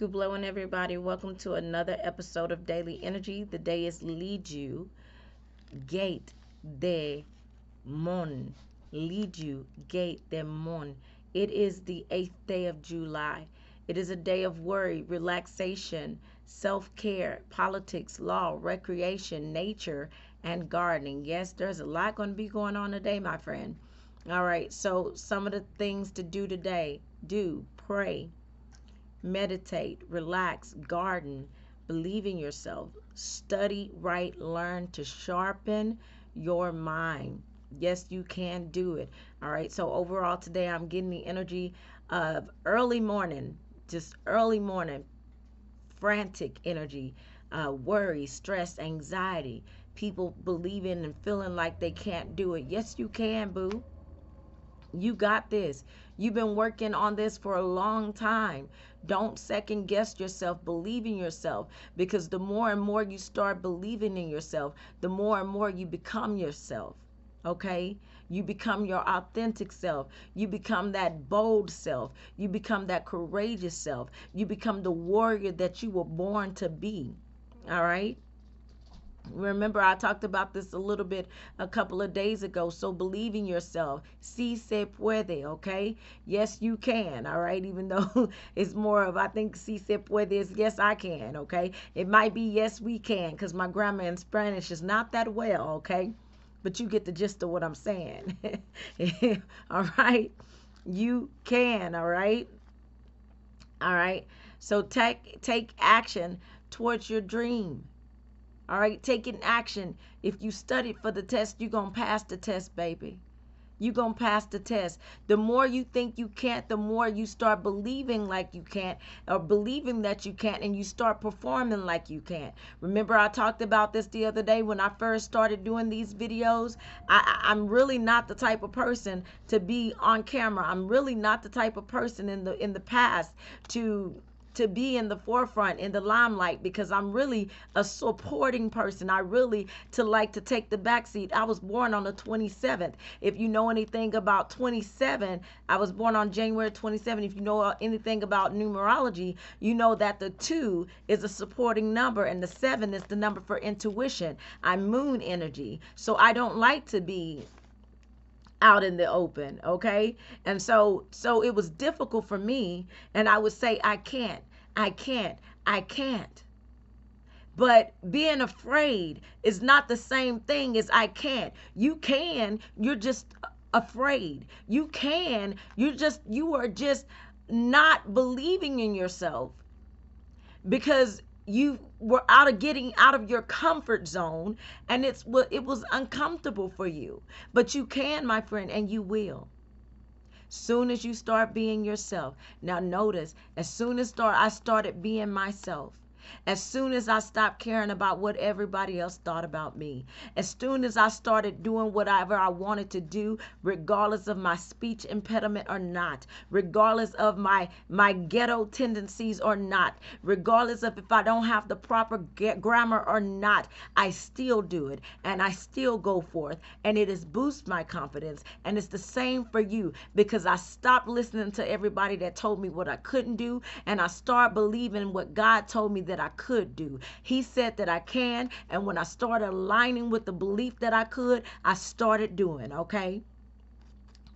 Good blowing, everybody. Welcome to another episode of Daily Energy. The day is Lead You, Gate de Mon. Lead You, Gate de Mon. It is the 8th day of July. It is a day of worry, relaxation, self-care, politics, law, recreation, nature, and gardening. Yes, there's a lot going to be going on today, my friend. All right, so some of the things to do today: pray, meditate, relax, garden, believe in yourself, study, write, learn to sharpen your mind. Yes, you can do it. All right. So overall today I'm getting the energy of early morning, just early morning, frantic energy, worry, stress, anxiety, people believing and feeling like they can't do it. Yes, you can, boo. You got this. You've been working on this for a long time. Don't second guess yourself. Believe in yourself, because the more and more you start believing in yourself, the more and more you become yourself. Okay? You become your authentic self. You become that bold self. You become that courageous self. You become the warrior that you were born to be. All right? Remember, I talked about this a little bit a couple of days ago. So believe in yourself. Si se puede, okay? Yes, you can, all right? Even though it's more of, I think si se puede is yes, I can, okay? It might be yes, we can, because my grammar in Spanish is not that well, okay? But you get the gist of what I'm saying. All right? You can, all right? All right? So take action towards your dream. All right, taking action. If you studied for the test, you're going to pass the test, baby. You're going to pass the test. The more you think you can't, the more you start believing like you can't, or believing that you can't, and you start performing like you can't. Remember, I talked about this the other day when I first started doing these videos. I'm really not the type of person to be on camera. I'm really not the type of person in the past to be in the forefront, in the limelight, because I'm really a supporting person. I really like to take the back seat. I was born on the 27th. If you know anything about 27, I was born on January 27. If you know anything about numerology, you know that the 2 is a supporting number and the 7 is the number for intuition. I'm moon energy. So I don't like to be out in the open, okay? And so it was difficult for me, and I would say I can't. But being afraid is not the same thing as I can't. You can, you're just afraid. You can, you are just not believing in yourself, because you were getting out of your comfort zone, and it was uncomfortable for you. But you can, my friend, and you will. Soon as you start being yourself. Now notice, as soon as I started being myself, as soon as I stopped caring about what everybody else thought about me, as soon as I started doing whatever I wanted to do, regardless of my speech impediment or not, regardless of my ghetto tendencies or not, regardless of if I don't have the proper grammar or not, I still do it, and I still go forth, and it has boosted my confidence. And it's the same for you, because I stopped listening to everybody that told me what I couldn't do, and I started believing what God told me that I could do. He said that I can, and when I started aligning with the belief that I could, I started doing, okay?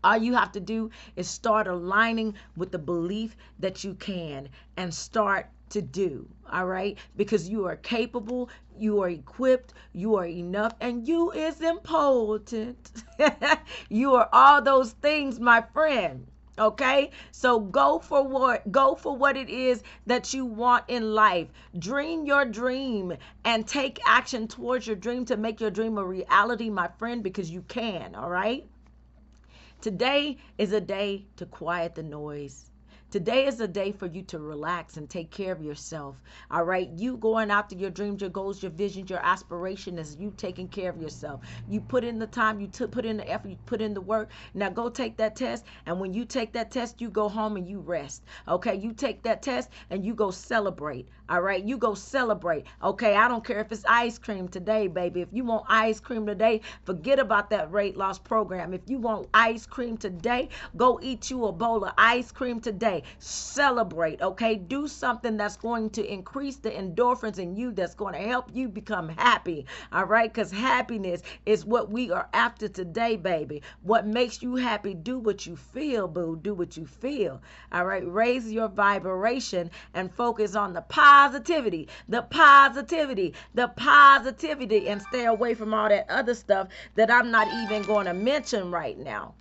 All you have to do is start aligning with the belief that you can, and start to do, all right? Because you are capable, you are equipped, you are enough, and you is important. You are all those things, my friend. Okay, so go for what it is that you want in life. Dream your dream and take action towards your dream to make your dream a reality, my friend, because you can. All right, today is a day to quiet the noise. Today is a day for you to relax and take care of yourself. All right. You going after your dreams, your goals, your visions, your aspiration is you taking care of yourself. You put in the time, you put in the effort, you put in the work. Now go take that test. And when you take that test, you go home and you rest. Okay. You take that test and you go celebrate. All right. You go celebrate. Okay. I don't care if it's ice cream today, baby. If you want ice cream today, forget about that weight loss program. If you want ice cream today, go eat you a bowl of ice cream today. Celebrate, okay? Do something that's going to increase the endorphins in you, that's going to help you become happy, all right? Because happiness is what we are after today, baby. What makes you happy? Do what you feel, boo. Do what you feel, all right? Raise your vibration and focus on the positivity, and stay away from all that other stuff that I'm not even going to mention right now.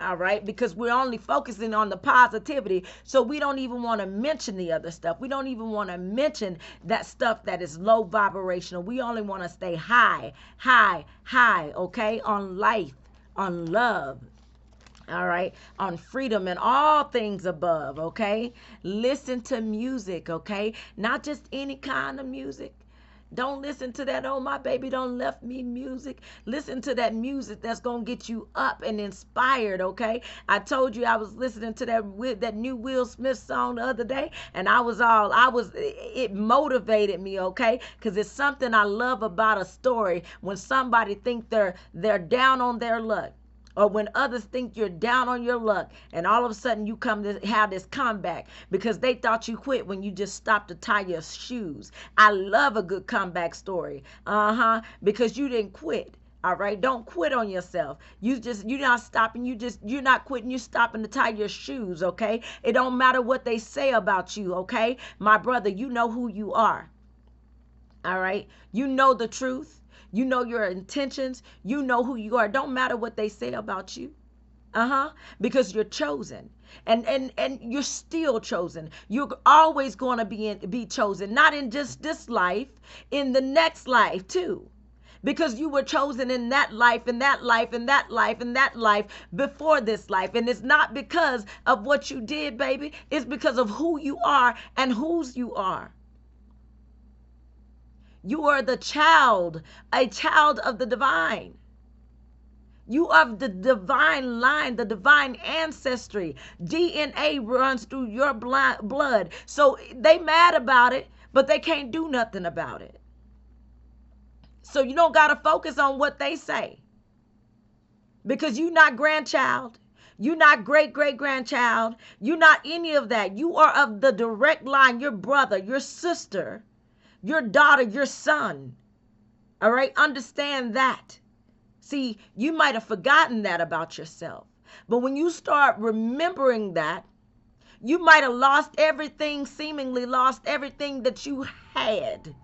All right, because we're only focusing on the positivity, so we don't even want to mention the other stuff. We don't even want to mention that stuff that is low vibrational. We only want to stay high, okay, on life, on love, all right, on freedom and all things above, okay? Listen to music, okay? Not just any kind of music. Don't listen to that, oh, my baby done left me music. Listen to that music that's going to get you up and inspired, okay? I told you I was listening to that new Will Smith song the other day, and it motivated me, okay? Because it's something I love about a story when somebody think they're down on their luck. Or when others think you're down on your luck, and all of a sudden you come to have this comeback because they thought you quit when you just stopped to tie your shoes. I love a good comeback story. Because you didn't quit. All right, don't quit on yourself. You're not stopping. You're not quitting. You're stopping to tie your shoes. Okay, it don't matter what they say about you. Okay, my brother, you know who you are. All right, you know the truth. You know your intentions. You know who you are. Don't matter what they say about you. Because you're chosen. And you're still chosen. You're always going to be chosen. Not in just this life, in the next life too. Because you were chosen in that life, and that life, and that life, and that life before this life. And it's not because of what you did, baby. It's because of who you are and whose you are. You are a child of the divine. You are the divine line, the divine ancestry. DNA runs through your blood. So they mad about it, but they can't do nothing about it. So you don't got to focus on what they say. Because you're not grandchild. You're not great-great-grandchild. You're not any of that. You are of the direct line, your brother, your sister, your daughter, your son. All right? Understand that. See, you might have forgotten that about yourself. But when you start remembering that, you might have seemingly lost everything that you had.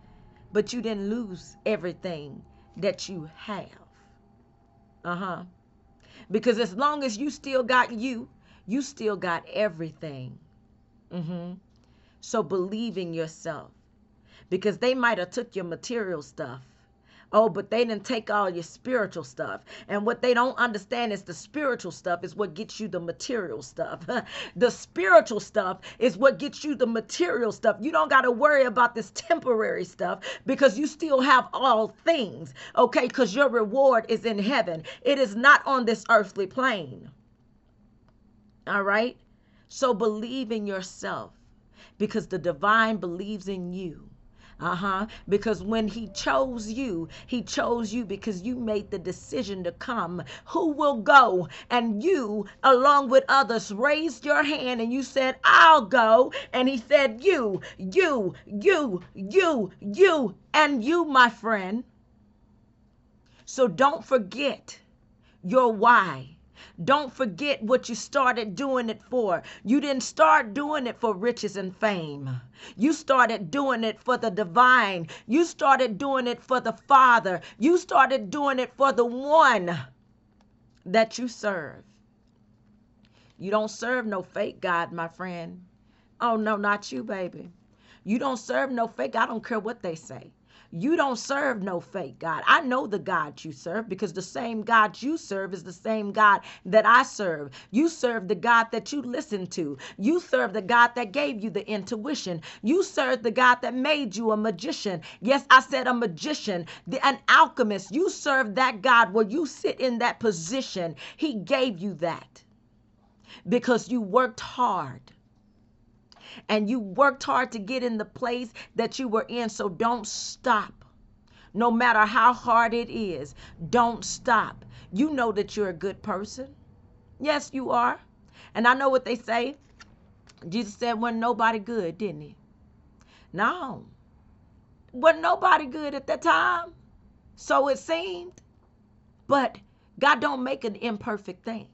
But you didn't lose everything that you have. Because as long as you still got you still got everything. So believe in yourself. Because they might have took your material stuff. Oh, but they didn't take all your spiritual stuff. And what they don't understand is the spiritual stuff is what gets you the material stuff. The spiritual stuff is what gets you the material stuff. You don't got to worry about this temporary stuff because you still have all things. Okay, because your reward is in heaven. It is not on this earthly plane. All right? So believe in yourself because the divine believes in you. Because when he chose you because you made the decision to come. Who will go? And you, along with others, raised your hand and you said, I'll go. And he said, you, and you, my friend. So don't forget your why. Don't forget what you started doing it for. You didn't start doing it for riches and fame. You started doing it for the divine. You started doing it for the Father. You started doing it for the one that you serve. You don't serve no fake God, my friend. Oh, no, not you, baby. You don't serve no fake. I don't care what they say. You don't serve no fake God. I know the God you serve because the same God you serve is the same God that I serve. You serve the God that you listen to. You serve the God that gave you the intuition. You serve the God that made you a magician. Yes, I said a magician, an alchemist. You serve that God where you sit in that position. He gave you that because you worked hard. And you worked hard to get in the place that you were in. So don't stop. No matter how hard it is, don't stop. You know that you're a good person. Yes, you are. And I know what they say. Jesus said wasn't nobody good, didn't he? No. Wasn't nobody good at that time. So it seemed. But God don't make an imperfect thing.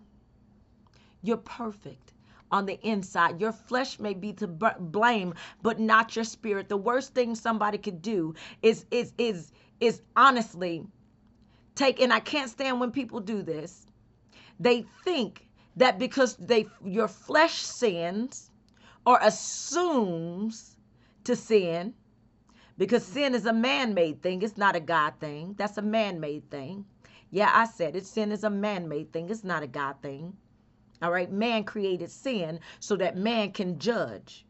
You're perfect on the inside. Your flesh may be to blame, but not your spirit. The worst thing somebody could do is honestly take, and I can't stand when people do this. They think that because your flesh sins or assumes to sin, because sin is a man-made thing. It's not a God thing. That's a man-made thing. Yeah, I said it. Sin is a man-made thing. It's not a God thing. All right. Man created sin so that man can judge.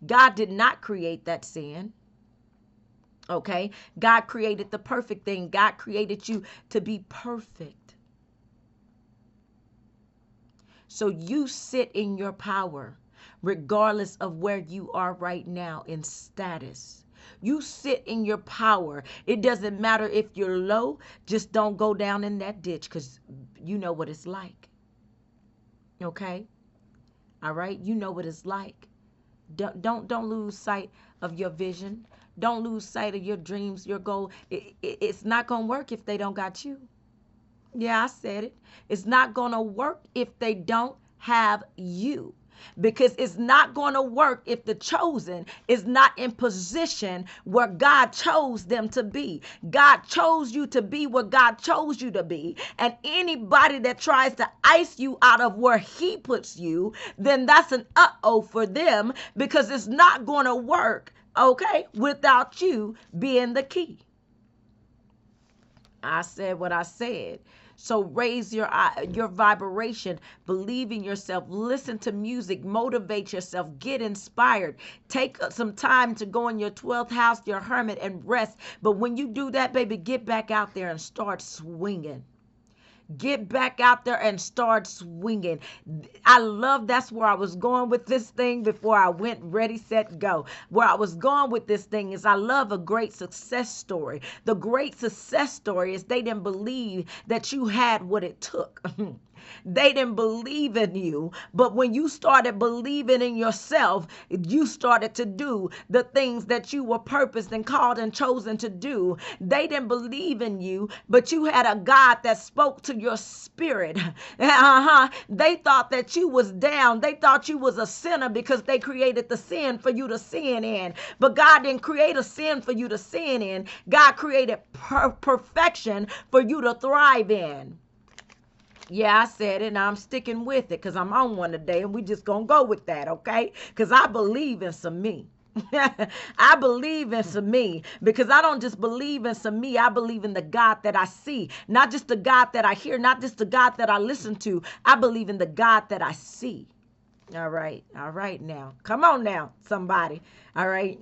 God did not create that sin. Okay. God created the perfect thing. God created you to be perfect. So you sit in your power, regardless of where you are right now in status. You sit in your power. It doesn't matter if you're low. Just don't go down in that ditch, because you know what it's like. Okay? All right? You know what it's like. Don't lose sight of your vision. Don't lose sight of your dreams, your goal. It's not going to work if they don't got you. Yeah, I said it. It's not going to work if they don't have you. Because it's not going to work if the chosen is not in position where God chose them to be. God chose you to be where God chose you to be. And anybody that tries to ice you out of where he puts you, then that's an uh-oh for them, because it's not going to work, okay, without you being the key. I said what I said. So raise your vibration, believe in yourself, listen to music, motivate yourself, get inspired. Take some time to go in your 12th house, your hermit, and rest. But when you do that, baby, get back out there and start swinging. Get back out there and start swinging. That's where I was going with this thing before I went ready, set, go. Where I was going with this thing is I love a great success story. The great success story is they didn't believe that you had what it took. They didn't believe in you. But when you started believing in yourself, you started to do the things that you were purposed and called and chosen to do. They didn't believe in you, but you had a God that spoke to your spirit. They thought that you was down. They thought you was a sinner because they created the sin for you to sin in. But God didn't create a sin for you to sin in. God created perfection for you to thrive in. Yeah, I said it, and I'm sticking with it because I'm on one today, and we just going to go with that, okay? Because I believe in some me. I believe in some me, because I don't just believe in some me. I believe in the God that I see, not just the God that I hear, not just the God that I listen to. I believe in the God that I see. All right now. Come on now, somebody. All right.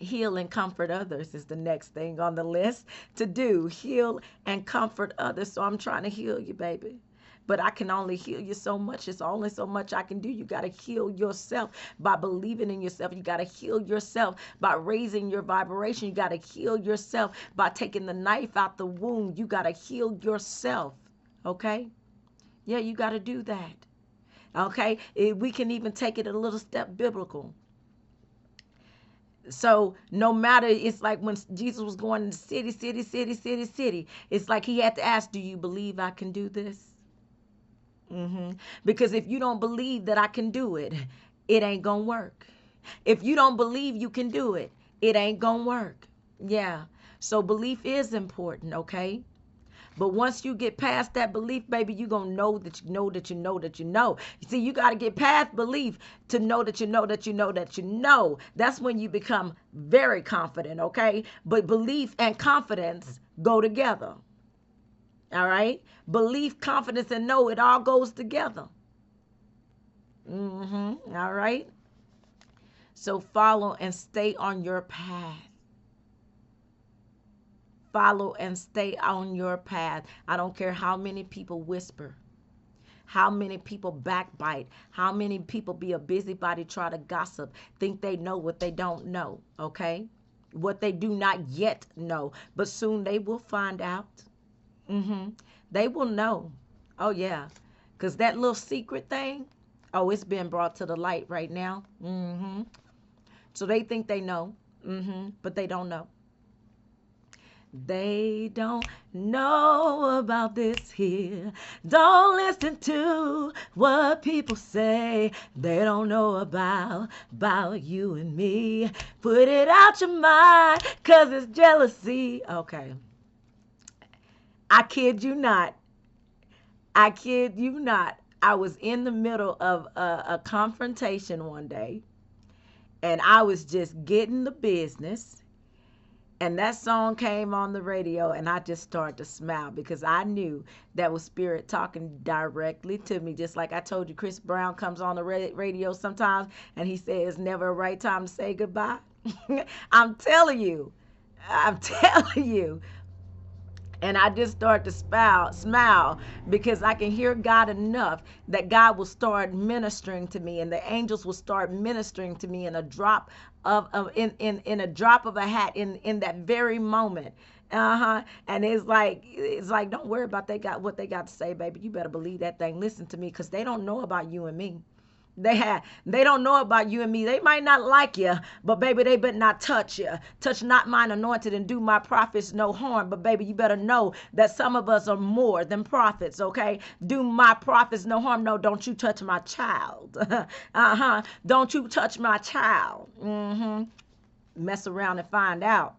Heal and comfort others is the next thing on the list to do. Heal and comfort others. So I'm trying to heal you, baby. But I can only heal you so much. It's only so much I can do. You got to heal yourself by believing in yourself. You got to heal yourself by raising your vibration. You got to heal yourself by taking the knife out the wound. You got to heal yourself. Okay? Yeah, you got to do that. Okay? We can even take it a little step biblical. So no matter, it's like when Jesus was going to city, it's like he had to ask, do you believe I can do this? Because if you don't believe that I can do it, it ain't gonna work. If you don't believe you can do it, it ain't gonna work. Yeah. So belief is important, okay? But once you get past that belief, baby, you're going to know that you know that you know that you know. You see, you got to get past belief to know that you know that you know that you know. That's when you become very confident, okay? But belief and confidence go together. All right? Belief, confidence, and know, it all goes together. All right? So follow and stay on your path. Follow and stay on your path. I don't care how many people whisper, how many people backbite, how many people be a busybody, try to gossip, think they know what they don't know, okay? What they do not yet know, but soon they will find out. They will know. Oh, yeah. Because that little secret thing, Oh, it's been brought to the light right now. So they think they know, but they don't know. They don't know about this here. Don't listen to what people say. They don't know about you and me. Put it out your mind, 'cause it's jealousy. Okay. I kid you not. I kid you not. I was in the middle of a confrontation one day, and I was just getting the business. And that song came on the radio, and I just started to smile because I knew that was Spirit talking directly to me. Just like I told you, Chris Brown comes on the radio sometimes, and he says, never a right time to say goodbye. I'm telling you. I'm telling you. And I just start to smile because I can hear God enough that God will start ministering to me, and the angels will start ministering to me in a drop in a drop of a hat in that very moment. And it's like don't worry about what they got to say, baby. You better believe that thing. Listen to me, because they don't know about you and me. They don't know about you and me. They might not like you, but baby, they better not touch you. Touch not mine anointed and do my prophets no harm. But baby, you better know that some of us are more than prophets, okay? Do my prophets no harm. No, don't you touch my child. Don't you touch my child. Mess around and find out.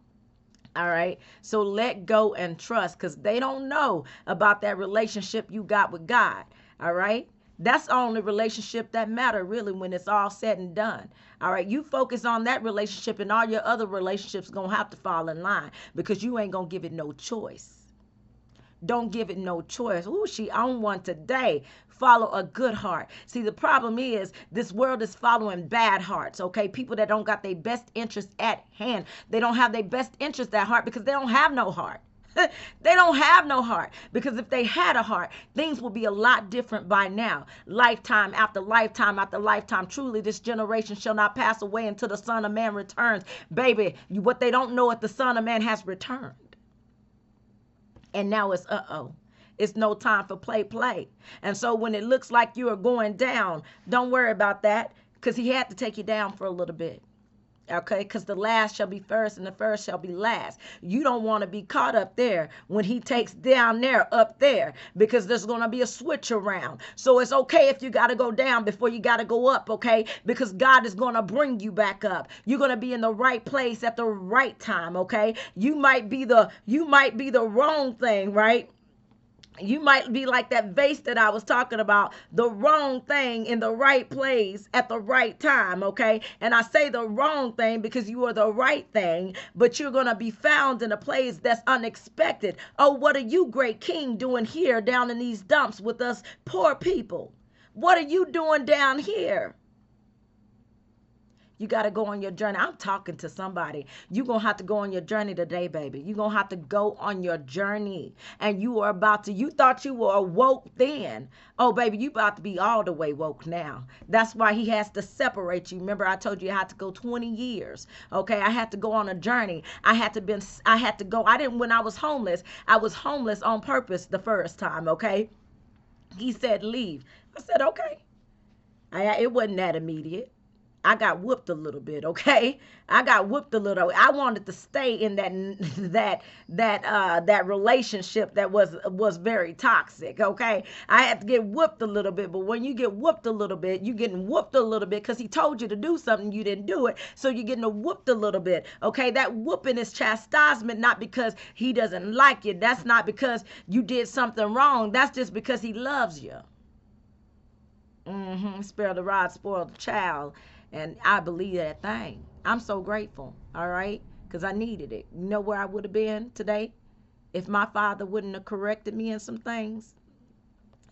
All right. So let go and trust, because they don't know about that relationship you got with God. All right. That's the only relationship that matter really when it's all said and done. All right. You focus on that relationship, and all your other relationships going to have to fall in line, because you ain't going to give it no choice. Don't give it no choice. Ooh, she on one today. Follow a good heart. See, the problem is this world is following bad hearts, okay? People that don't got their best interest at hand. They don't have their best interest at heart because they don't have no heart. They don't have no heart, because if they had a heart, things would be a lot different by now. Lifetime after lifetime after lifetime. Truly, this generation shall not pass away until the Son of Man returns. Baby, what they don't know is the Son of Man has returned. And now it's it's no time for play. And so when it looks like you are going down, don't worry about that, because he had to take you down for a little bit. Okay, because the last shall be first and the first shall be last. You don't want to be caught up there when he takes down there up there, because there's going to be a switch around. So it's okay if you got to go down before you got to go up, okay? Because God is going to bring you back up. You're going to be in the right place at the right time, okay? You might be the wrong thing, right? You might be like that vase that I was talking about, the wrong thing in the right place at the right time, okay? And I say the wrong thing because you are the right thing, but you're going to be found in a place that's unexpected. Oh, what are you, great king, doing here down in these dumps with us poor people? What are you doing down here? You got to go on your journey. I'm talking to somebody. You're going to have to go on your journey today, baby. You're going to have to go on your journey. And you thought you were awoke then. Oh, baby, you about to be all the way woke now. That's why he has to separate you. Remember, I told you I had to go 20 years. Okay, I had to go on a journey. I had to go. When I was homeless on purpose the first time, okay? He said, leave. I said, okay. It wasn't that immediate. I got whooped a little bit, okay? I got whooped a little. I wanted to stay in that relationship that was very toxic, okay? I had to get whooped a little bit, but when you get whooped a little bit, you're getting whooped a little bit because he told you to do something, you didn't do it, so you're getting whooped a little bit, okay? That whooping is chastisement, not because he doesn't like you. That's not because you did something wrong. That's just because he loves you. Spare the rod, spoil the child. And I believe that thing. I'm so grateful, all right? Because I needed it. You know where I would have been today if my father wouldn't have corrected me in some things?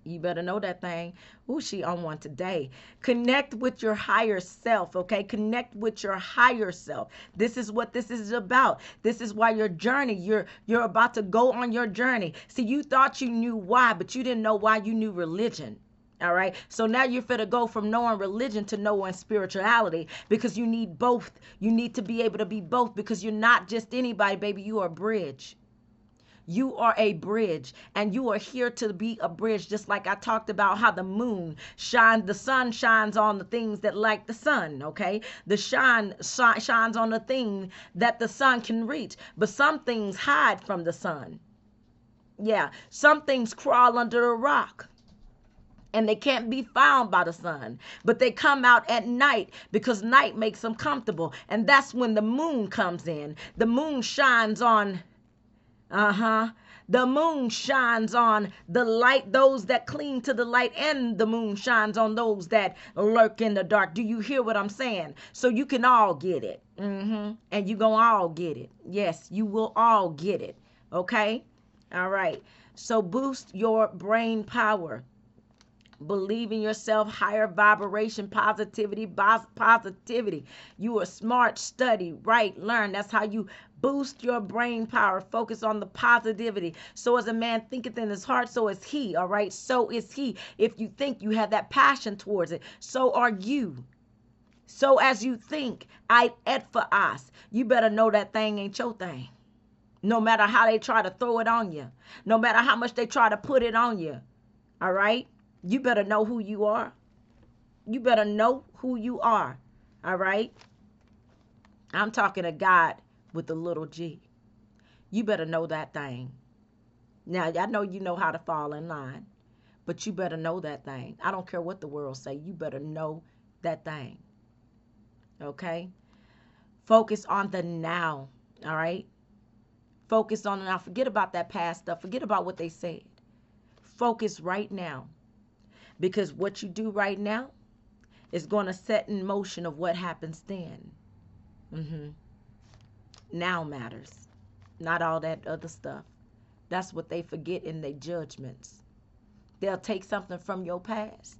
You better know that thing. Ooh, she on one today. Connect with your higher self, okay? Connect with your higher self. This is what this is about. This is why your journey, you're about to go on your journey. See, you thought you knew why, but you didn't know why you knew religion. All right. So now you're fit to go from knowing religion to knowing spirituality, because you need both. You need to be able to be both, because you're not just anybody, baby. You are a bridge. You are a bridge, and you are here to be a bridge, just like I talked about how the moon shines, the sun shines on the things that like the sun, okay? The shines on the thing that the sun can reach, but some things hide from the sun. Yeah, some things crawl under a rock and they can't be found by the sun, but they come out at night because night makes them comfortable. And that's when the moon comes in. The moon shines on, the moon shines on the light, those that cling to the light, and the moon shines on those that lurk in the dark. Do you hear what I'm saying? So you can all get it. And you gonna all get it. Yes, you will all get it. Okay? All right. So boost your brain power. Believe in yourself, higher vibration, positivity. You are smart, study, write, learn. That's how you boost your brain power. Focus on the positivity. So as a man thinketh in his heart, so is he. All right. So is he. If you think, you have that passion towards it, so are you. So as you think, I et for us. You better know that thing ain't your thing. No matter how they try to throw it on you, no matter how much they try to put it on you. All right. You better know who you are. You better know who you are. All right? I'm talking to God with a little g. You better know that thing. Now, I know you know how to fall in line, but you better know that thing. I don't care what the world say. You better know that thing. Okay? Focus on the now. All right? Focus on the now. Forget about that past stuff. Forget about what they said. Focus right now. Because what you do right now is going to set in motion of what happens then. Now matters. Not all that other stuff. That's what they forget in their judgments. They'll take something from your past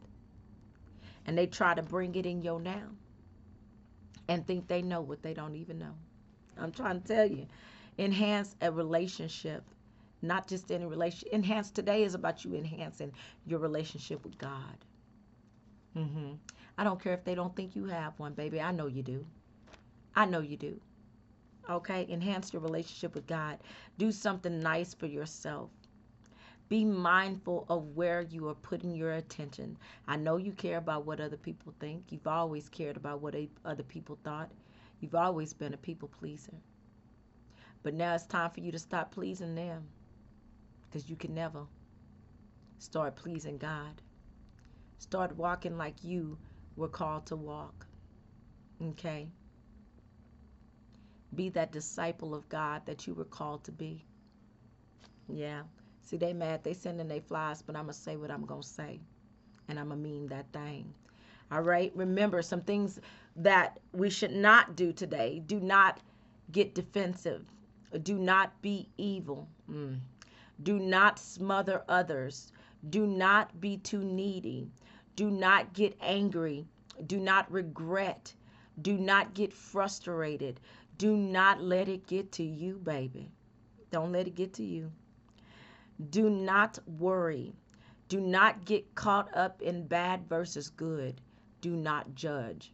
and they try to bring it in your now and think they know what they don't even know. I'm trying to tell you. Enhance a relationship. Not just any relationship. Enhance today is about you enhancing your relationship with God. I don't care if they don't think you have one, baby. I know you do. I know you do. Okay? Enhance your relationship with God. Do something nice for yourself. Be mindful of where you are putting your attention. I know you care about what other people think. You've always cared about what other people thought. You've always been a people pleaser. But now it's time for you to stop pleasing them. Because you can never start pleasing God. Start walking like you were called to walk. Okay? Be that disciple of God that you were called to be. Yeah. See, they mad. They sending their flies, but I'm going to say what I'm going to say. And I'm going to mean that thing. All right? Remember some things that we should not do today. Do not get defensive. Do not be evil. Do not smother others. Do not be too needy. Do not get angry. Do not regret. Do not get frustrated. Do not let it get to you, baby. Don't let it get to you. Do not worry. Do not get caught up in bad versus good. Do not judge.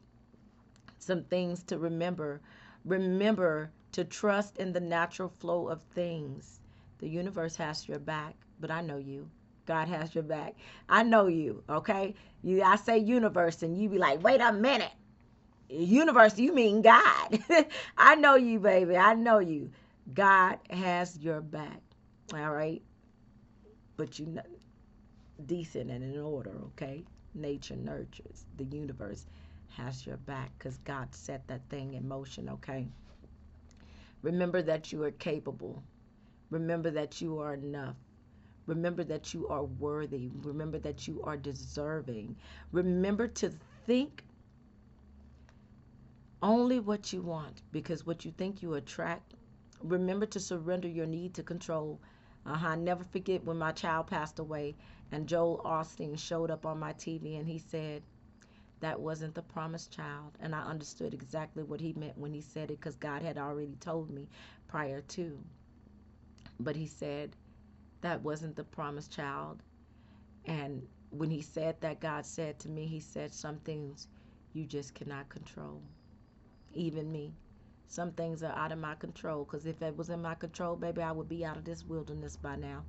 Some things to remember. Remember to trust in the natural flow of things. The universe has your back, but I know you. God has your back. I know you, okay? I say universe, and you be like, wait a minute. Universe, you mean God. I know you, baby. I know you. God has your back, all right? But you know, decent and in order, okay? Nature nurtures. The universe has your back because God set that thing in motion, okay? Remember that you are capable. Remember that you are enough. Remember that you are worthy. Remember that you are deserving. Remember to think only what you want, because what you think you attract. Remember to surrender your need to control. Never forget when my child passed away and Joel Osteen showed up on my TV and he said, that wasn't the promised child. And I understood exactly what he meant when he said it, because God had already told me prior to. But he said, that wasn't the promised child. And when he said that, God said to me, he said, some things you just cannot control. Even me. Some things are out of my control, because if it was in my control, baby, I would be out of this wilderness by now.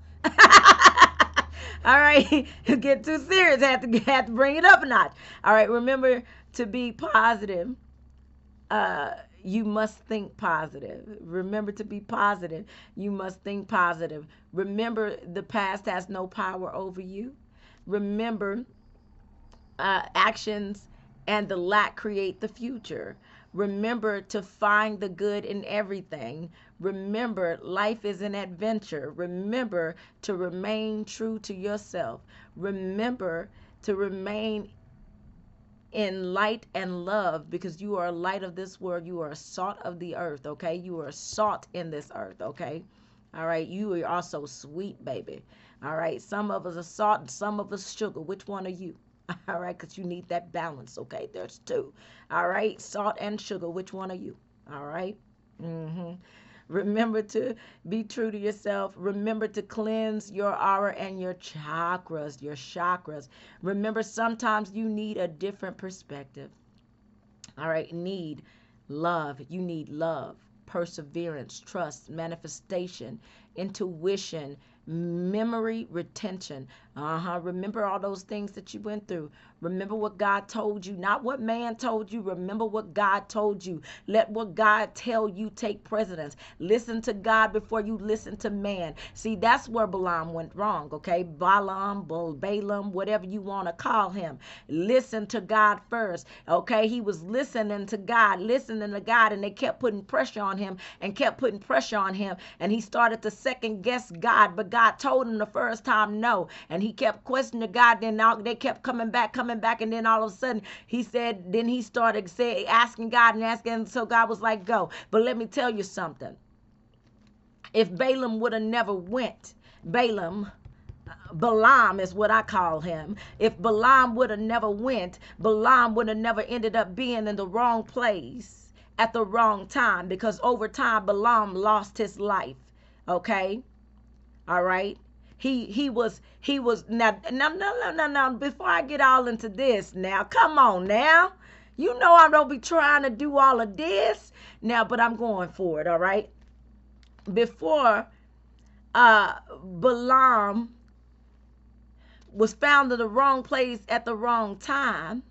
All right, get too serious. Have to bring it up a notch. All right, remember to be positive. You must think positive. Remember to be positive. You must think positive. Remember, the past has no power over you. Remember, actions and the lack create the future. Remember to find the good in everything. Remember, life is an adventure. Remember to remain true to yourself. Remember to remain in light and love, because you are a light of this world. You are a salt of the earth, okay? You are salt in this earth, okay? All right, you are also sweet, baby. All right, some of us are salt and some of us sugar. Which one are you? All right, because you need that balance, okay? There's two. All right, salt and sugar. Which one are you? All right. Remember to be true to yourself. Remember to cleanse your aura and your chakras, your chakras. Remember, sometimes you need a different perspective. All right, need love. You need love, perseverance, trust, manifestation, intuition, memory retention. Remember all those things that you went through. Remember what God told you, not what man told you. Remember what God told you. Let what God tell you take precedence. Listen to God before you listen to man. See, that's where Balaam went wrong, okay? Balaam, whatever you want to call him. Listen to God first, okay? He was listening to God, and they kept putting pressure on him and kept putting pressure on him, and he started to second guess God, but God told him the first time no, and he kept questioning God. Then they kept coming back, and then all of a sudden he said, then he started asking God and asking, so God was like, go. But let me tell you something. If Balaam would have never went, Balaam is what I call him. If Balaam would have never went, Balaam would have never ended up being in the wrong place at the wrong time, because over time Balaam lost his life. Okay? All right? He was now before I get all into this, now come on now. You know I don't be trying to do all of this now, but I'm going for it, all right? Before Balaam was found in the wrong place at the wrong time,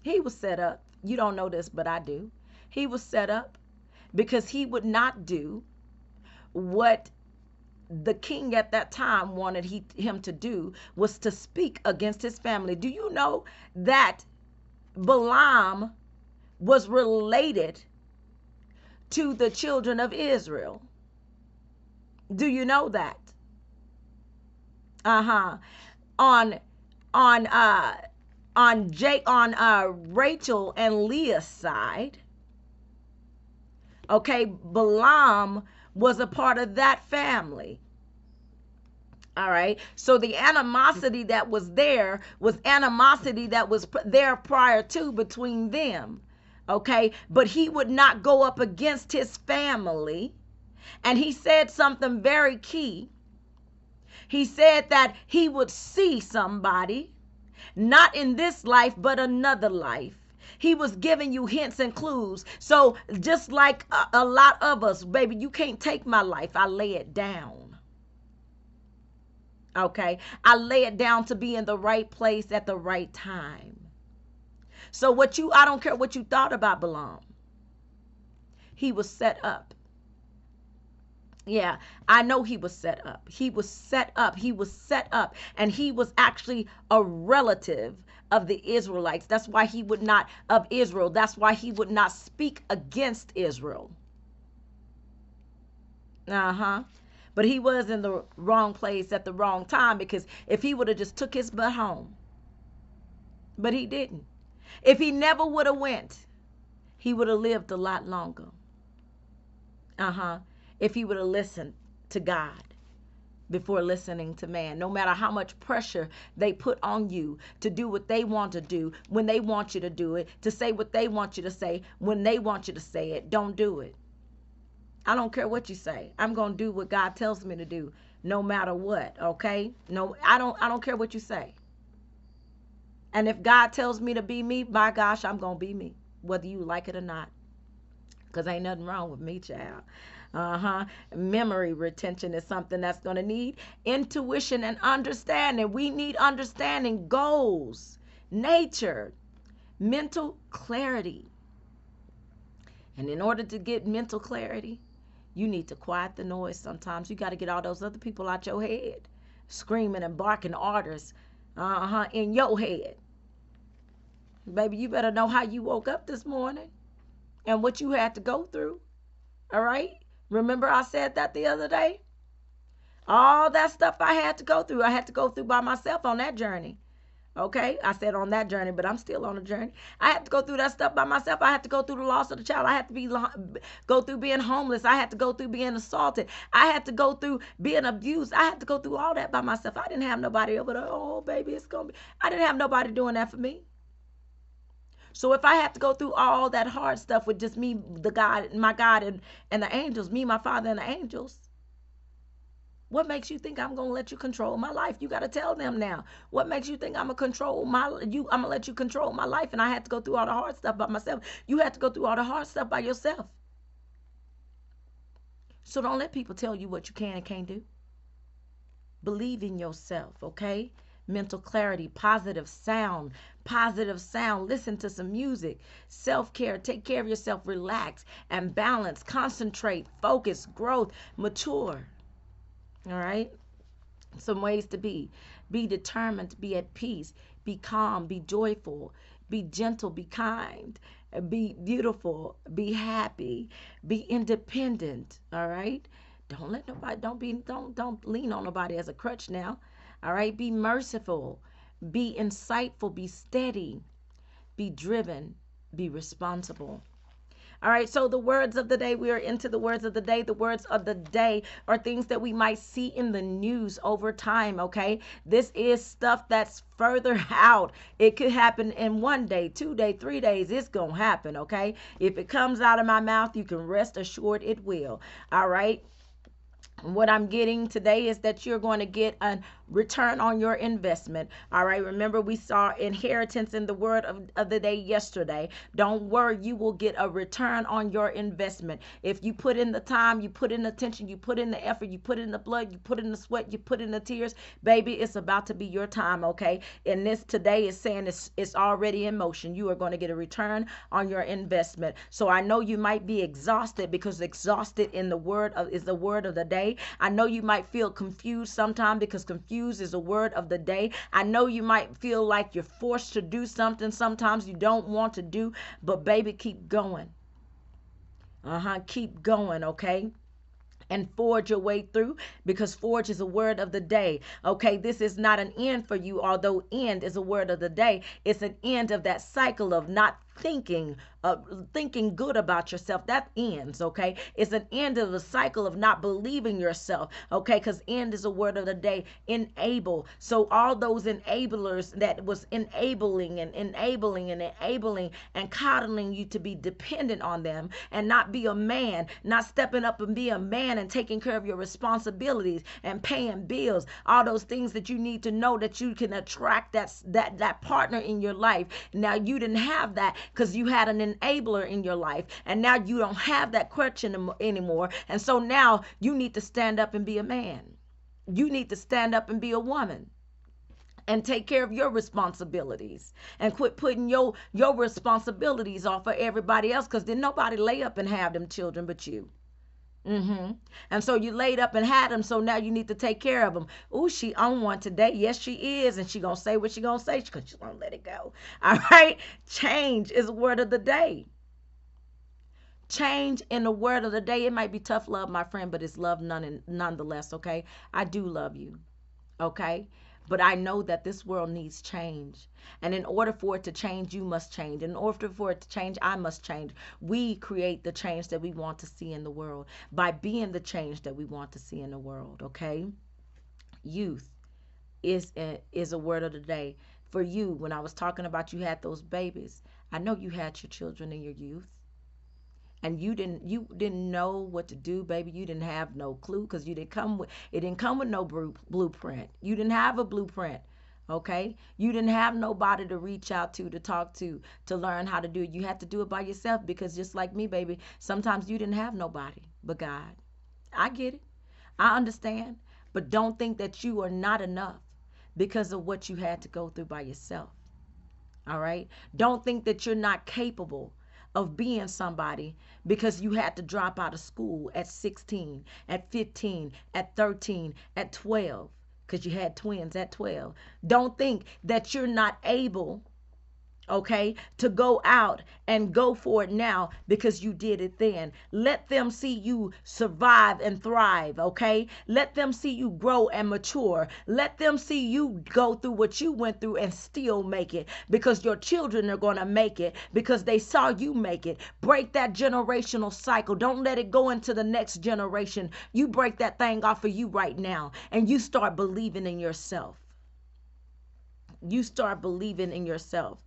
he was set up. You don't know this, but I do. He was set up because he would not do what the king at that time wanted him to do, was to speak against his family. Do you know that Balaam was related to the children of Israel? Do you know that? On Rachel and Leah's side, okay, Balaam was a part of that family. All right. So the animosity that was there was animosity that was there prior to between them. Okay. But he would not go up against his family. And he said something very key. He said that he would see somebody, not in this life, but another life. He was giving you hints and clues. So just like a lot of us, baby, you can't take my life. I lay it down. Okay. I lay it down to be in the right place at the right time. So I don't care what you thought about Balaam. He was set up. Yeah, I know he was set up. He was set up. He was set up. And he was actually a relative of the Israelites. That's why he would not, of Israel. That's why he would not speak against Israel. But he was in the wrong place at the wrong time, because if he would have just took his butt home, but he didn't. If he never would have went, he would have lived a lot longer. If he would have listened to God before listening to man. No matter how much pressure they put on you to do what they want to do, when they want you to do it, to say what they want you to say, when they want you to say it, don't do it. I don't care what you say. I'm going to do what God tells me to do, no matter what, okay? No, I don't care what you say. And if God tells me to be me, my gosh, I'm going to be me, whether you like it or not. Because ain't nothing wrong with me, child. Uh-huh. Memory retention is something that's going to need intuition and understanding. We need understanding, goals, nature, mental clarity. And in order to get mental clarity, you need to quiet the noise sometimes. You got to get all those other people out your head, screaming and barking orders, in your head. Baby, you better know how you woke up this morning and what you had to go through. All right? Remember I said that the other day? All that stuff I had to go through, I had to go through by myself on that journey. Okay, I said on that journey, but I'm still on the journey. I had to go through that stuff by myself. I had to go through the loss of the child. I had to go through being homeless. I had to go through being assaulted. I had to go through being abused. I had to go through all that by myself. I didn't have nobody over there. Oh, baby, it's gonna be. I didn't have nobody doing that for me. So if I have to go through all that hard stuff with just me, my God, and the angels, me, my Father, and the angels, what makes you think I'm gonna let you control my life? You gotta tell them now. What makes you think I'm gonna let you control my life? And I had to go through all the hard stuff by myself. You had to go through all the hard stuff by yourself. So don't let people tell you what you can and can't do. Believe in yourself, okay? Mental clarity, positive sound, positive sound. Listen to some music, self-care, take care of yourself, relax and balance, concentrate, focus, growth, mature. All right? Some ways to be determined, be at peace, be calm, be joyful, be gentle, be kind, be beautiful, be happy, be independent. All right? Don't let nobody, don't lean on nobody as a crutch now. All right? Be merciful, be insightful, be steady, be driven, be responsible. All right, so the words of the day, we are into the words of the day. The words of the day are things that we might see in the news over time, okay? This is stuff that's further out. It could happen in 1 day, 2 days, 3 days. It's going to happen, okay? If it comes out of my mouth, you can rest assured it will. All right? What I'm getting today is that you're going to get a return on your investment. All right. Remember, we saw inheritance in the word of the day yesterday. Don't worry, you will get a return on your investment. If you put in the time, you put in the attention, you put in the effort, you put in the blood, you put in the sweat, you put in the tears, baby, it's about to be your time. Okay. And this today is saying it's already in motion. You are going to get a return on your investment. So I know you might be exhausted, because exhausted in the word is the word of the day. I know you might feel confused sometimes, because confused is a word of the day. I know you might feel like you're forced to do something sometimes you don't want to do, but baby, keep going. Keep going, okay? And forge your way through, because forge is a word of the day. Okay, this is not an end for you, although end is a word of the day. It's an end of that cycle of not thinking good about yourself. That ends. Okay, it's an end of the cycle of not believing yourself. Okay, because end is a word of the day. Enable. So all those enablers that was enabling and coddling you to be dependent on them and not be a man, not stepping up and be a man and taking care of your responsibilities and paying bills, all those things that you need to know that you can attract that partner in your life. Now you didn't have that because you had an enabler in your life, and now you don't have that crutch anymore. And so now you need to stand up and be a man. You need to stand up and be a woman and take care of your responsibilities and quit putting your responsibilities off for everybody else, because then nobody lay up and have them children but you. And so you laid up and had them, so now you need to take care of them. Oh, she on one today. Yes, she is. And she gonna say what she gonna say, because she gonna let it go. All right. Change is a word of the day. Change in the word of the day. It might be tough love, my friend, but it's love nonetheless. Okay. I do love you. Okay. But I know that this world needs change. And in order for it to change, you must change. In order for it to change, I must change. We create the change that we want to see in the world by being the change that we want to see in the world, okay? Youth is a word of the day. For you, when I was talking about you had those babies, I know you had your children in your youth. And you didn't know what to do, baby. You didn't have no clue, because it didn't come with no blueprint. You didn't have a blueprint. Okay, you didn't have nobody to reach out to talk to learn how to do it. You had to do it by yourself, because just like me, baby, sometimes you didn't have nobody but God. I get it, I understand, but don't think that you are not enough because of what you had to go through by yourself. All right, don't think that you're not capable of being somebody because you had to drop out of school at 16, at 15, at 13, at 12, because you had twins at 12. Don't think that you're not able, okay, to go out and go for it now because you did it then. Let them see you survive and thrive, okay? Let them see you grow and mature. Let them see you go through what you went through and still make it, because your children are going to make it because they saw you make it. Break that generational cycle. Don't let it go into the next generation. You break that thing off of you right now, and you start believing in yourself. You start believing in yourself.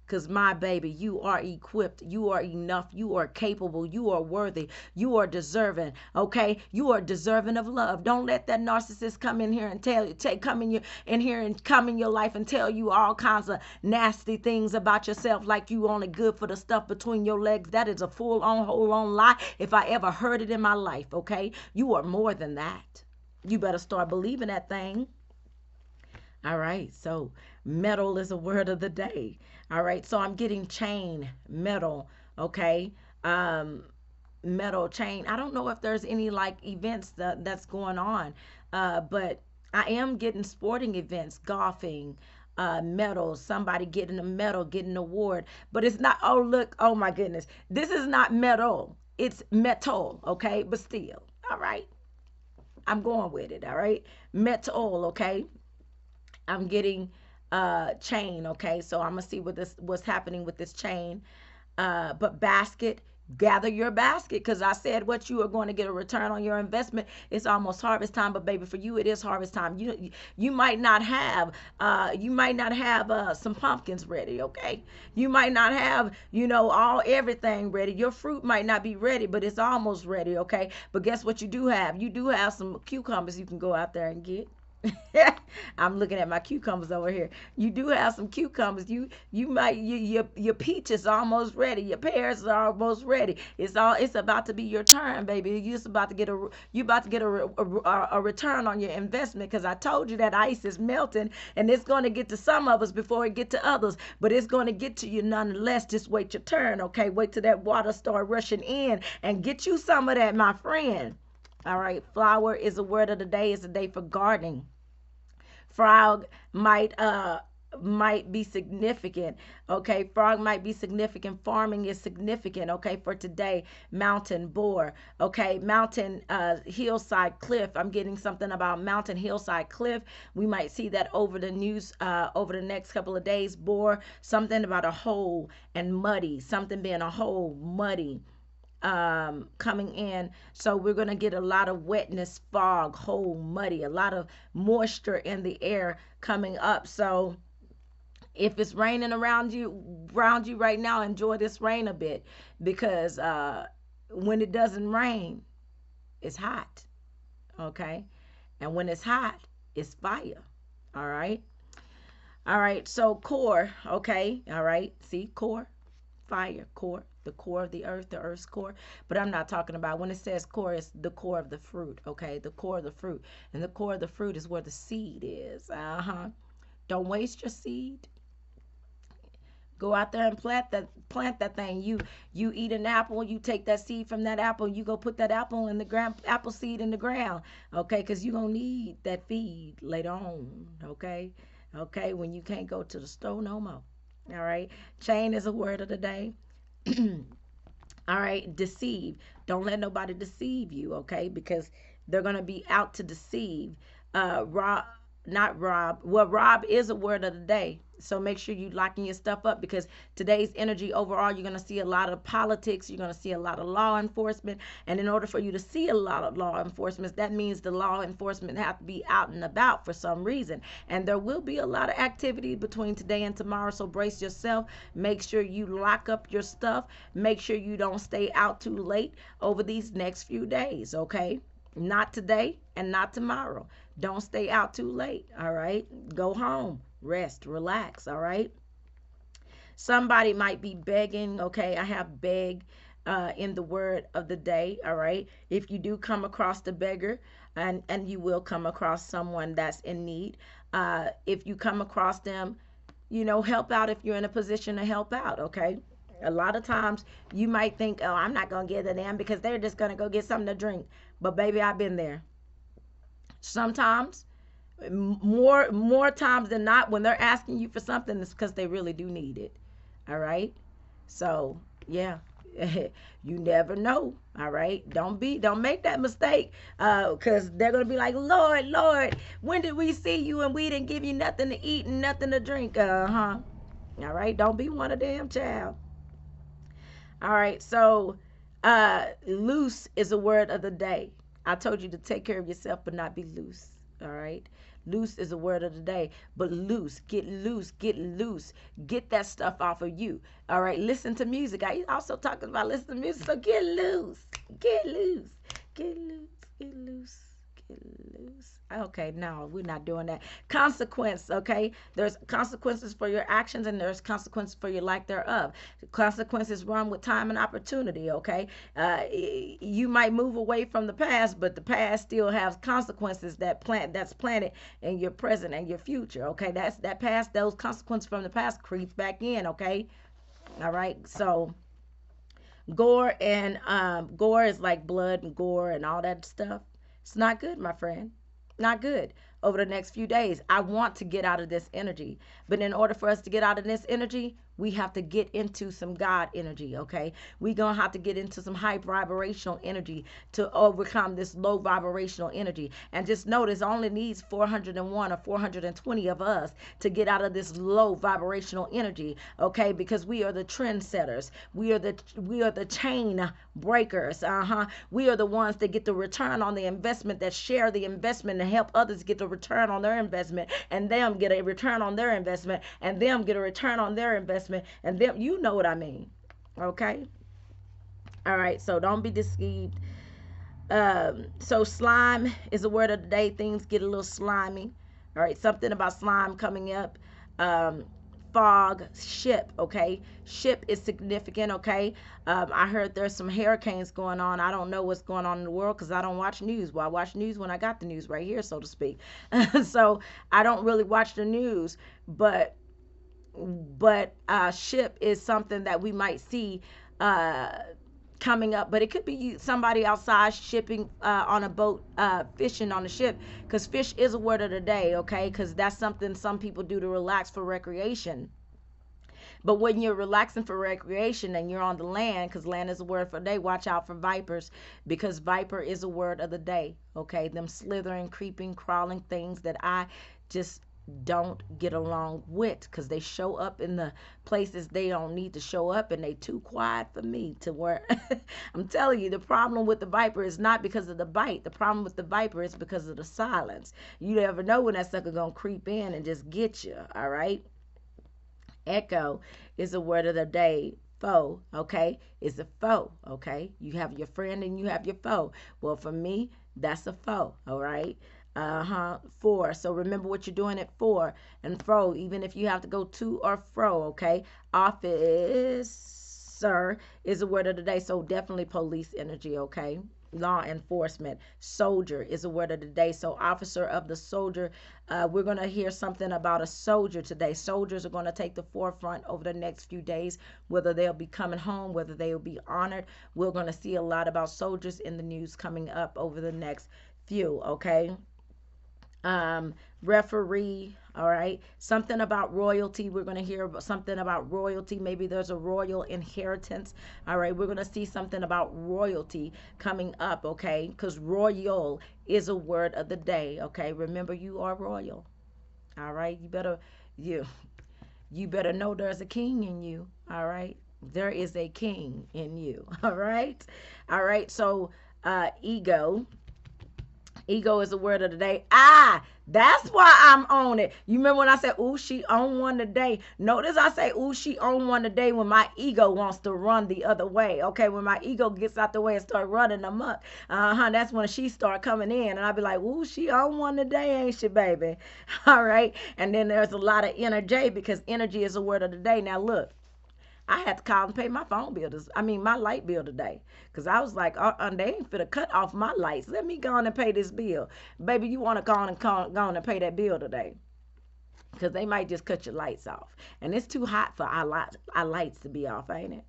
Because, my baby, you are equipped. You are enough. You are capable. You are worthy. You are deserving. Okay? You are deserving of love. Don't let that narcissist come in here and tell you, come in your life and tell you all kinds of nasty things about yourself, like you only good for the stuff between your legs. That is a full-on, whole-on lie if I ever heard it in my life. Okay? You are more than that. You better start believing that thing. All right, so metal is a word of the day. All right, so I'm getting chain, metal, okay? Um, Metal chain. I don't know if there's any like events that's going on, but I am getting sporting events, golfing, medals, somebody getting a medal, getting an award, but it's not, oh, look, oh my goodness. This is not metal, it's metal, okay? But still, all right, I'm going with it, all right? Metal, okay? I'm getting chain, okay? So I'm gonna see what's happening with this chain. But basket, gather your basket, because I said what you are going to get a return on your investment. It's almost harvest time, but baby, for you it is harvest time. You might not have some pumpkins ready, okay? You might not have all everything ready. Your fruit might not be ready, but it's almost ready, okay? But guess what you do have? You do have some cucumbers you can go out there and get. I'm looking at my cucumbers over here. You do have some cucumbers. Your peach is almost ready. Your pears are almost ready. It's about to be your turn, baby. You about to get a return on your investment, because I told you that ice is melting, and it's going to get to some of us before it get to others, but it's going to get to you nonetheless. Just wait your turn, okay? Wait till that water start rushing in and get you some of that, my friend. All right, flower is a word of the day. It's a day for gardening. Frog might be significant. Okay, frog might be significant. Farming is significant. Okay, for today. Mountain, boar. Okay, mountain, hillside, cliff. I'm getting something about mountain, hillside, cliff. We might see that over the news over the next couple of days. Boar, something about a hole and muddy. Something being a hole, muddy, coming in. So we're going to get a lot of wetness, fog, whole muddy, a lot of moisture in the air coming up. So if it's raining around you right now, enjoy this rain a bit, because when it doesn't rain, it's hot. Okay? And when it's hot, it's fire. All right? All right. So core, okay? All right. See, core, fire, core, the core of the earth's core. But I'm not talking about, when it says core, it's the core of the fruit, okay? The core of the fruit. And the core of the fruit is where the seed is. Don't waste your seed. Go out there and plant that thing. You eat an apple, you take that seed from that apple, you go put that apple in the ground, apple seed in the ground, okay? Because you're going to need that feed later on, okay? Okay, when you can't go to the store no more. All right. Chain is a word of the day. All right. Deceive. Don't let nobody deceive you, okay? Because they're going to be out to deceive. Rob, not rob. Well, rob is a word of the day. So make sure you locking your stuff up, because today's energy overall, you're going to see a lot of politics. You're going to see a lot of law enforcement. And in order for you to see a lot of law enforcement, that means the law enforcement have to be out and about for some reason. And there will be a lot of activity between today and tomorrow. So brace yourself. Make sure you lock up your stuff. Make sure you don't stay out too late over these next few days, okay? Not today and not tomorrow. Don't stay out too late, all right? Go home. rest, relax, all right? Somebody might be begging, okay? I have beg in the word of the day, all right? If you do come across the beggar, and you will come across someone that's in need, if you come across them, help out if you're in a position to help out, okay? A lot of times you might think, oh, I'm not going to give to them because they're just going to go get something to drink. But baby, I've been there. Sometimes, more times than not, when they're asking you for something, it's because they really do need it. All right. So yeah, you never know. All right. Don't make that mistake. Because they're gonna be like, Lord, Lord, when did we see you and we didn't give you nothing to eat and nothing to drink? Uh-huh. All right. Don't be one of them, child. All right. So loose is a word of the day. I told you to take care of yourself but not be loose. All right. Loose is a word of the day, but loose, get loose, get loose, get that stuff off of you. All right, listen to music. I also talking about listen to music, so get loose, get loose, get loose, get loose, get loose. Okay, no, we're not doing that. Consequence, okay? There's consequences for your actions and there's consequences for your lack thereof. Consequences run with time and opportunity, okay? You might move away from the past, but the past still has consequences that's planted in your present and your future, okay? That past, those consequences from the past creeps back in, okay? All right, so gore and gore is like blood and gore and all that stuff. It's not good, my friend. Not good. Over the next few days, I want to get out of this energy, but in order for us to get out of this energy, we have to get into some God energy, okay? We're going to have to get into some high vibrational energy to overcome this low vibrational energy. And just notice, only needs 401 or 420 of us to get out of this low vibrational energy, okay? Because we are the trendsetters. We are the chain breakers. We are the ones that get the return on the investment, that share the investment and help others get the return on their investment, and them get a return on their investment, and them get a return on their investment, and them, you know what I mean. Okay. All right. So don't be deceived. So slime is a word of the day. Things get a little slimy. All right. Something about slime coming up. Fog, ship, okay? Ship is significant, okay? I heard there's some hurricanes going on. I don't know what's going on in the world because I don't watch news. Well, I watch news when I got the news right here, so to speak. So I don't really watch the news, but ship is something that we might see coming up, but it could be somebody outside shipping on a boat, fishing on a ship, because fish is a word of the day, okay? Because that's something some people do to relax for recreation. But when you're relaxing for recreation and you're on the land, because land is a word for the day, watch out for vipers, because viper is a word of the day, okay? Them slithering, creeping, crawling things that I just don't get along with, because they show up in the places they don't need to show up, and they too quiet for me to where I'm telling you, the problem with the viper is not because of the bite. The problem with the viper is because of the silence. You never know when that sucker gonna creep in and just get you. All right. Echo is a word of the day. Foe, okay, is a foe, okay? You have your friend and you have your foe. Well, for me, that's a foe, all right? For. So remember what you're doing it for. And fro, even if you have to go to or fro, okay? Officer is a word of the day. So definitely police energy, okay? Law enforcement. Soldier is a word of the day. So officer of the soldier. We're going to hear something about a soldier today. Soldiers are going to take the forefront over the next few days, whether they'll be coming home, whether they'll be honored. We're going to see a lot about soldiers in the news coming up over the next few, okay? Referee, all right? Something about royalty. We're going to hear about something about royalty. Maybe there's a royal inheritance, all right? We're going to see something about royalty coming up, okay? Because royal is a word of the day, okay? Remember, you are royal, all right? You better know there's a king in you, all right? There is a king in you, all right? All right, so ego Ego is the word of the day. That's why I'm on it. You remember when I said, ooh, she on one today? Notice I say, ooh, she on one today when my ego wants to run the other way. Okay, when my ego gets out the way and start running amok. That's when she start coming in. And I'll be like, ooh, she on one today, ain't she, baby? All right. And then there's a lot of energy because energy is the word of the day. Now, look. I had to call and pay my phone bill. My light bill today. Because I was like, they ain't finna cut off my lights. Let me go on and pay this bill. Baby, you want to go on and pay that bill today. Because they might just cut your lights off. And it's too hot for our lights to be off, ain't it?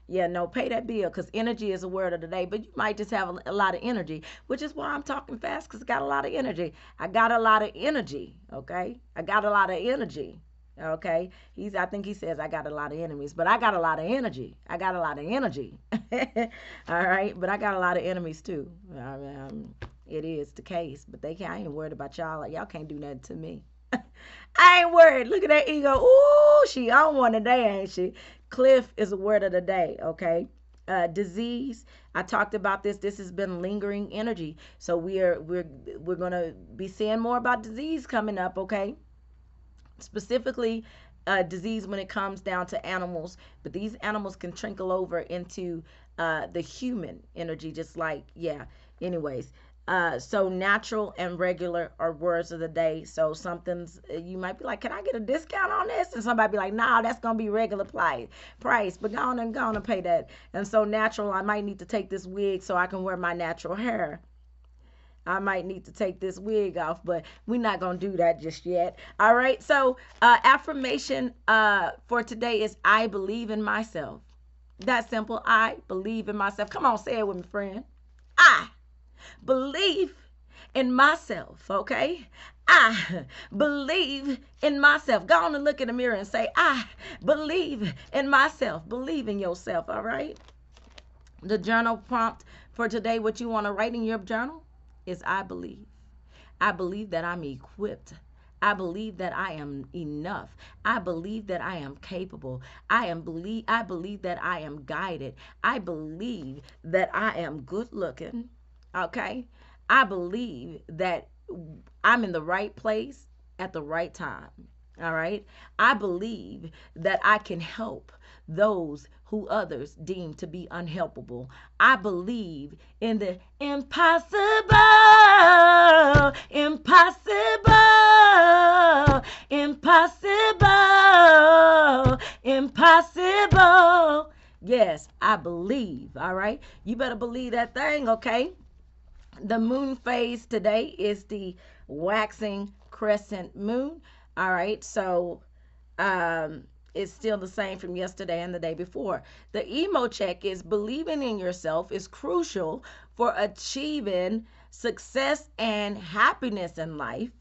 Yeah, no, pay that bill because energy is a word of the day. But you might just have a lot of energy, which is why I'm talking fast because I got a lot of energy. I got a lot of energy, okay? I got a lot of energy. Okay, I think he says I got a lot of enemies, but I got a lot of energy. I got a lot of energy. All right, but I got a lot of enemies too. It is the case, but I ain't worried about y'all. Like, y'all can't do nothing to me. I ain't worried. Look at that ego. Ooh, she on one today, ain't she? Cliff is a word of the day. Okay. Disease. I talked about this. This has been lingering energy, so we're gonna be seeing more about disease coming up. Okay. Specifically disease when it comes down to animals, but these animals can trickle over into the human energy, just like, yeah. Anyways, so natural and regular are words of the day. So something's, you might be like, can I get a discount on this? And somebody be like, nah, that's gonna be regular price, but go on and pay that. And so natural, I might need to take this wig so I can wear my natural hair. I might need to take this wig off, but we're not going to do that just yet. All right. So affirmation for today is I believe in myself. That's simple. I believe in myself. Come on, say it with me, friend. I believe in myself. Okay. I believe in myself. Go on and look in the mirror and say, I believe in myself. Believe in yourself. All right. The journal prompt for today, what you want to write in your journal is I believe. I believe that I'm equipped. I believe that I am enough. I believe that I am capable. I believe that I am guided. I believe that I am good looking. Okay? I believe that I'm in the right place at the right time. All right? I believe that I can help those who others deem to be unhelpable. I believe in the impossible, impossible. Yes, I believe. All right. You better believe that thing, okay? The moon phase today is the waxing crescent moon. All right. So, it's still the same from yesterday and the day before. The emo check is believing in yourself is crucial for achieving success and happiness in life.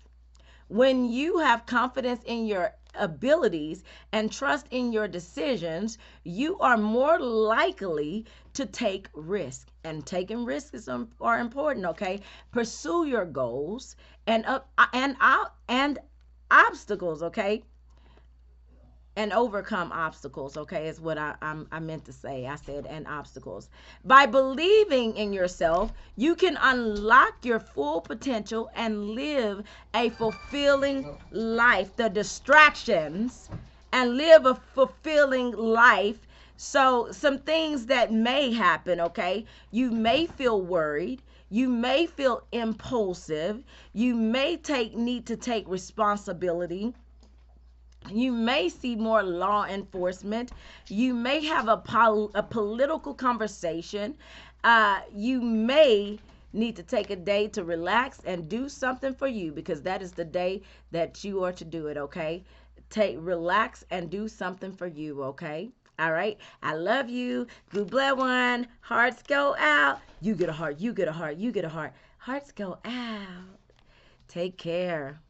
When you have confidence in your abilities and trust in your decisions, you are more likely to take risk. And taking risks are important, okay? Pursue your goals and obstacles, okay? And overcome obstacles, okay, is what I meant to say. I said and obstacles. By believing in yourself, you can unlock your full potential and live a fulfilling life. The distractions and live a fulfilling life. So some things that may happen, okay, you may feel worried. You may feel impulsive. You may need to take responsibility. You may see more law enforcement. You may have a political conversation. You may need to take a day to relax and do something for you because that is the day that you are to do it, okay? Relax and do something for you, okay? All right. I love you. Good blood one. Hearts go out. You get a heart. You get a heart. You get a heart. Hearts go out. Take care.